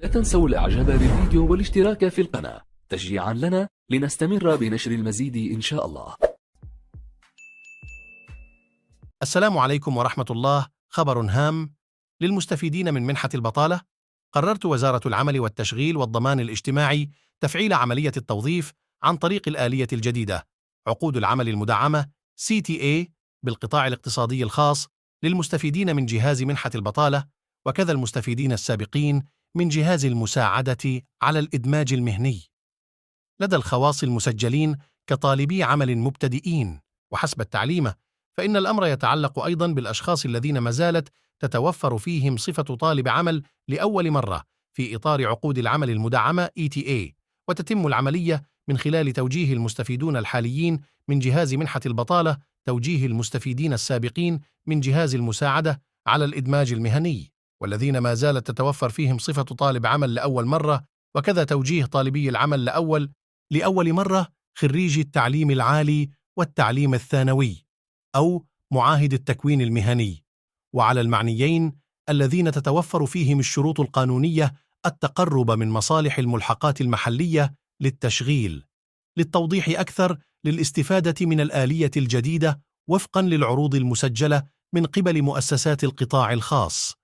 لا تنسوا الإعجاب بالفيديو والاشتراك في القناة تشجيعا لنا لنستمر بنشر المزيد إن شاء الله. السلام عليكم ورحمة الله. خبر هام للمستفيدين من منحة البطالة. قررت وزارة العمل والتشغيل والضمان الاجتماعي تفعيل عملية التوظيف عن طريق الآلية الجديدة عقود العمل المدعمة CTA بالقطاع الاقتصادي الخاص للمستفيدين من جهاز منحة البطالة، وكذا المستفيدين السابقين من جهاز المساعدة على الإدماج المهني لدى الخواص المسجلين كطالبي عمل مبتدئين. وحسب التعليمة فإن الأمر يتعلق أيضاً بالأشخاص الذين ما زالت تتوفر فيهم صفة طالب عمل لأول مرة في إطار عقود العمل المدعمة ETA، وتتم العملية من خلال توجيه المستفيدون الحاليين من جهاز منحة البطالة توجيه المستفيدين السابقين من جهاز المساعدة على الإدماج المهني، والذين ما زالت تتوفر فيهم صفة طالب عمل لأول مرة، وكذا توجيه طالبي العمل لأول مرة خريجي التعليم العالي والتعليم الثانوي أو معاهد التكوين المهني، وعلى المعنيين الذين تتوفر فيهم الشروط القانونية التقرب من مصالح الملحقات المحلية للتشغيل للتوضيح أكثر للاستفادة من الآلية الجديدة وفقاً للعروض المسجلة من قبل مؤسسات القطاع الخاص.